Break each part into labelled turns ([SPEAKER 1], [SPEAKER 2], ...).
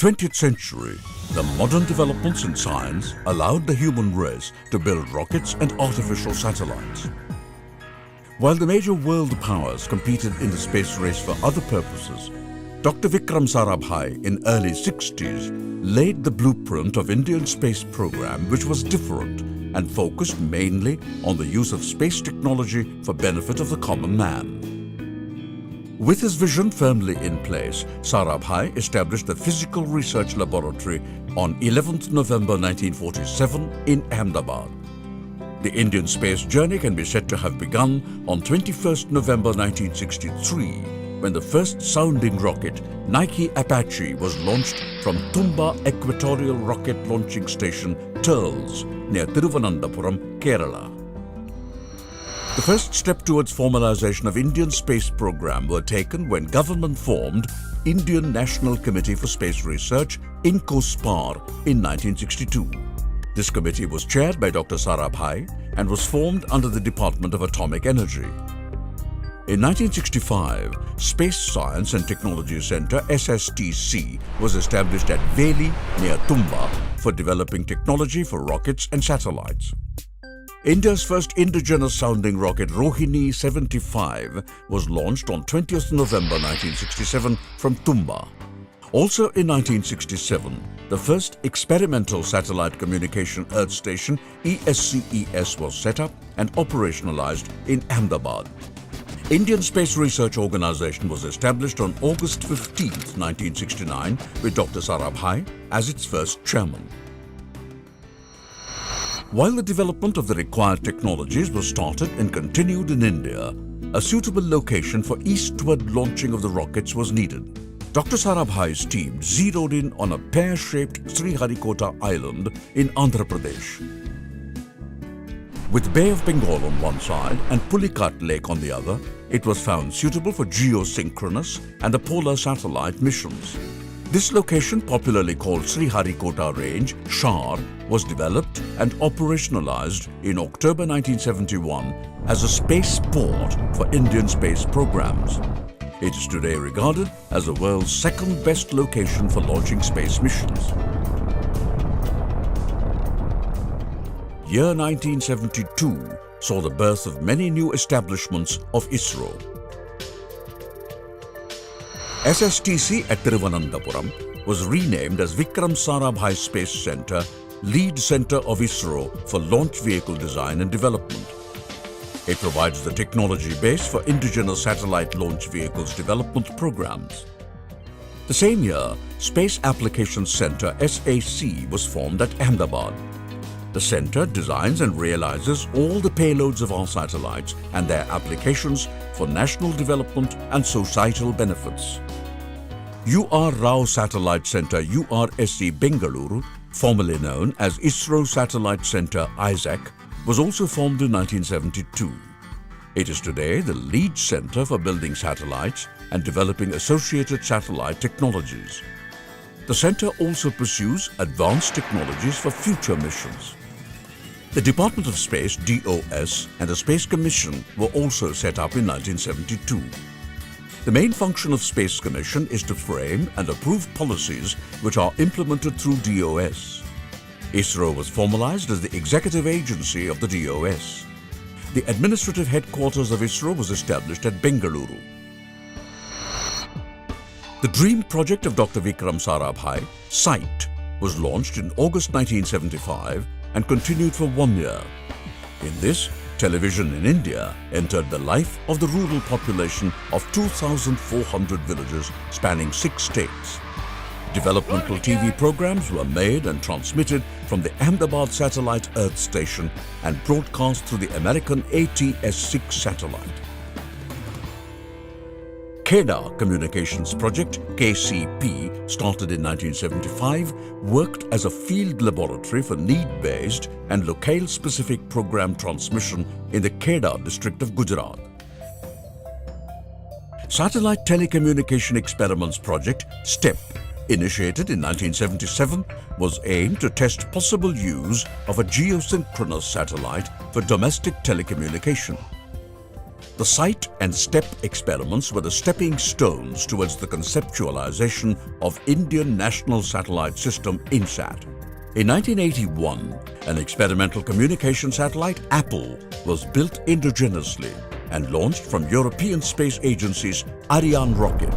[SPEAKER 1] 20th century, the modern developments in science allowed the human race to build rockets and artificial satellites. While the major world powers competed in the space race for other purposes, Dr. Vikram Sarabhai in early 60s laid the blueprint of Indian space program, which was different and focused mainly on the use of space technology for benefit of the common man. With his vision firmly in place, Sarabhai established the Physical Research Laboratory on 11th November 1947 in Ahmedabad. The Indian space journey can be said to have begun on 21st November 1963, when the first sounding rocket, Nike Apache, was launched from Tumba Equatorial Rocket Launching Station, Turles, near Thiruvananthapuram, Kerala. The first step towards formalization of Indian space program were taken when government formed Indian National Committee for Space Research, INCOSPAR, in 1962. This committee was chaired by Dr. Sarabhai and was formed under the Department of Atomic Energy. In 1965, Space Science and Technology Centre SSTC was established at Veli near Tumba for developing technology for rockets and satellites. India's first indigenous sounding rocket Rohini 75 was launched on 20th November 1967 from Tumba. Also in 1967, the first experimental satellite communication earth station ESCES was set up and operationalized in Ahmedabad. Indian Space Research Organisation was established on August 15, 1969 with Dr. Sarabhai as its first chairman. While the development of the required technologies was started and continued in India, a suitable location for eastward launching of the rockets was needed. Dr. Sarabhai's team zeroed in on a pear-shaped Sriharikota island in Andhra Pradesh. With Bay of Bengal on one side and Pulicat Lake on the other, it was found suitable for geosynchronous and the polar satellite missions. This location, popularly called Sriharikota Range, SHAR, was developed and operationalized in October 1971 as a space port for Indian space programs. It is today regarded as the world's second best location for launching space missions. Year 1972 saw the birth of many new establishments of ISRO. SSTC at Thiruvananthapuram was renamed as Vikram Sarabhai Space Centre, lead centre of ISRO for launch vehicle design and development. It provides the technology base for indigenous satellite launch vehicles development programs. The same year, Space Applications Centre SAC was formed at Ahmedabad. The centre designs and realizes all the payloads of our satellites and their applications for national development and societal benefits. UR Rao Satellite Centre URSC Bengaluru, formerly known as ISRO Satellite Centre ISAC, was also formed in 1972. It is today the lead centre for building satellites and developing associated satellite technologies. The centre also pursues advanced technologies for future missions. The Department of Space DOS and the Space Commission were also set up in 1972. The main function of Space Commission is to frame and approve policies which are implemented through DOS. ISRO was formalized as the executive agency of the DOS. The administrative headquarters of ISRO was established at Bengaluru. The dream project of Dr. Vikram Sarabhai, SITE, was launched in August 1975 and continued for 1 year. In this, television in India entered the life of the rural population of 2,400 villages spanning 6 states. Developmental TV programs were made and transmitted from the Ahmedabad Satellite Earth Station and broadcast through the American ATS-6 satellite. KEDA Communications Project, KCP, started in 1975, worked as a field laboratory for need-based and locale-specific program transmission in the KEDA district of Gujarat. Satellite Telecommunication Experiments Project, STEP, initiated in 1977, was aimed to test possible use of a geosynchronous satellite for domestic telecommunication. The sight and step experiments were the stepping stones towards the conceptualization of Indian National Satellite System INSAT. In 1981, an experimental communication satellite, Apple, was built indigenously and launched from European Space Agency's Ariane rocket.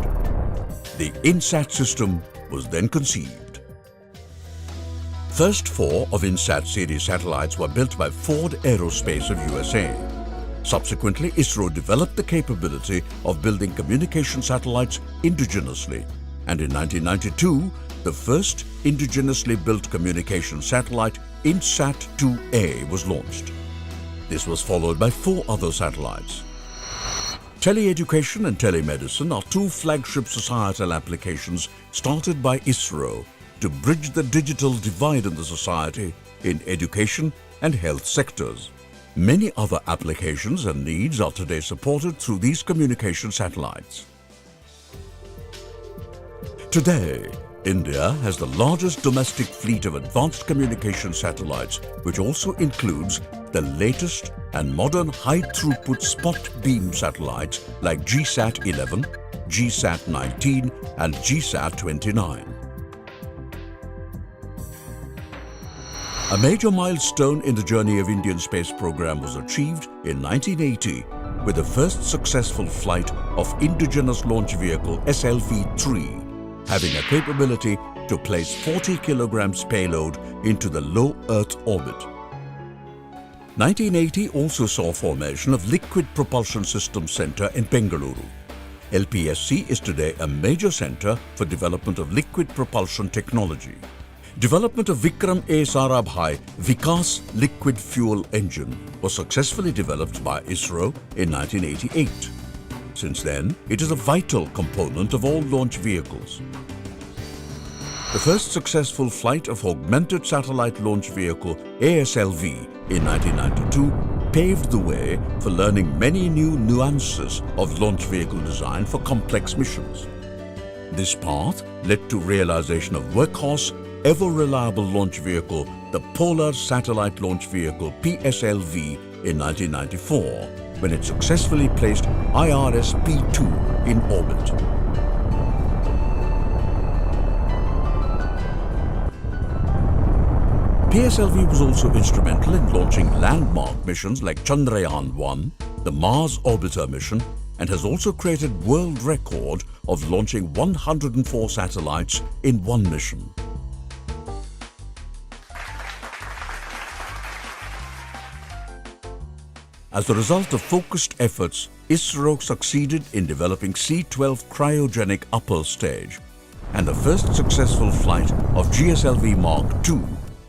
[SPEAKER 1] The INSAT system was then conceived. First 4 of INSAT series satellites were built by Ford Aerospace of USA. Subsequently, ISRO developed the capability of building communication satellites indigenously, and in 1992, the first indigenously built communication satellite, INSAT-2A, was launched. This was followed by 4 other satellites. Teleeducation and telemedicine are 2 flagship societal applications started by ISRO to bridge the digital divide in the society in education and health sectors. Many other applications and needs are today supported through these communication satellites. Today, India has the largest domestic fleet of advanced communication satellites, which also includes the latest and modern high-throughput spot beam satellites like GSAT-11, GSAT-19 and GSAT-29. A major milestone in the journey of Indian space program was achieved in 1980 with the first successful flight of indigenous launch vehicle SLV-3, having a capability to place 40 kilograms payload into the low Earth orbit. 1980 also saw formation of Liquid Propulsion Systems Centre in Bangalore. LPSC is today a major centre for development of liquid propulsion technology. Development of Vikram Sarabhaiwas Vikas liquid fuel engine was successfully developed by ISRO in 1988. Since then, it is a vital component of all launch vehicles. The first successful flight of Augmented Satellite Launch Vehicle ASLV in 1992 paved the way for learning many new nuances of launch vehicle design for complex missions. This path led to realization of workhorse, ever-reliable launch vehicle, the Polar Satellite Launch Vehicle PSLV in 1994, when it successfully placed IRS-P2 in orbit. PSLV was also instrumental in launching landmark missions like Chandrayaan-1, the Mars Orbiter mission, and has also created world record of launching 104 satellites in one mission. As a result of focused efforts, ISRO succeeded in developing C-12 cryogenic upper stage, and the first successful flight of GSLV Mark II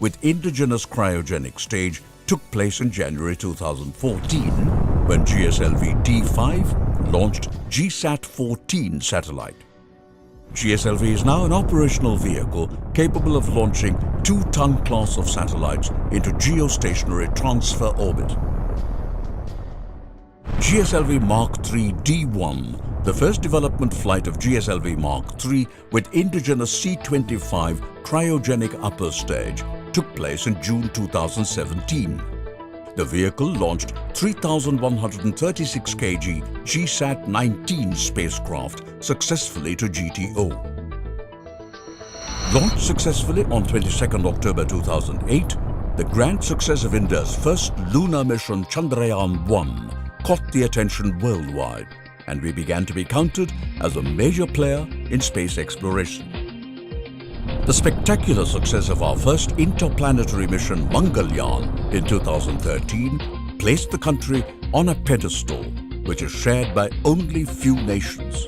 [SPEAKER 1] with indigenous cryogenic stage took place in January 2014 when GSLV D5 launched GSAT-14 satellite. GSLV is now an operational vehicle capable of launching 2-ton class of satellites into geostationary transfer orbit. GSLV Mark III D1, the first development flight of GSLV Mark III with indigenous C-25 cryogenic upper stage, took place in June 2017. The vehicle launched 3,136 kg GSAT-19 spacecraft successfully to GTO. Launched successfully on 22nd October 2008, the grand success of India's first lunar mission Chandrayaan-1 caught the attention worldwide, and we began to be counted as a major player in space exploration. The spectacular success of our first interplanetary mission Mangalyaan in 2013 placed the country on a pedestal which is shared by only few nations.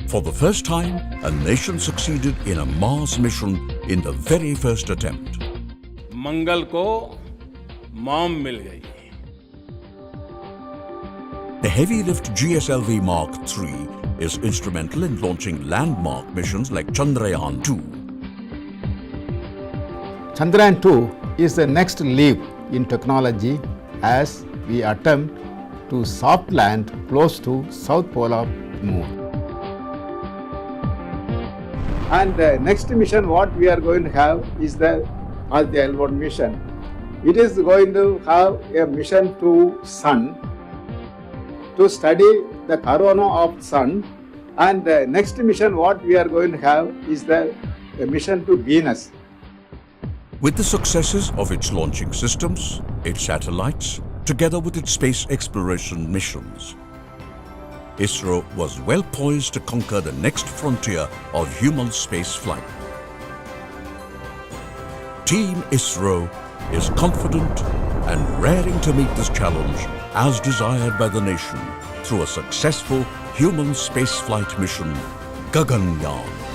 [SPEAKER 1] For the first time, a nation succeeded in a Mars mission in the very first attempt.
[SPEAKER 2] मंगल को mom मिल गई.
[SPEAKER 1] The heavy-lift GSLV Mark III is instrumental in launching landmark missions like Chandrayaan-2.
[SPEAKER 3] Chandrayaan-2 is the next leap in technology as we attempt to soft land close to South Pole of Moon. And the next mission what we are going to have is the L1 mission. It is going to have a mission to Sun to study the corona of sun, and the next mission what we are going to have is the mission to Venus.
[SPEAKER 1] With the successes of its launching systems, its satellites, together with its space exploration missions, ISRO was well poised to conquer the next frontier of human space flight. Team ISRO is confident and raring to meet this challenge as desired by the nation through a successful human spaceflight mission, Gaganyaan.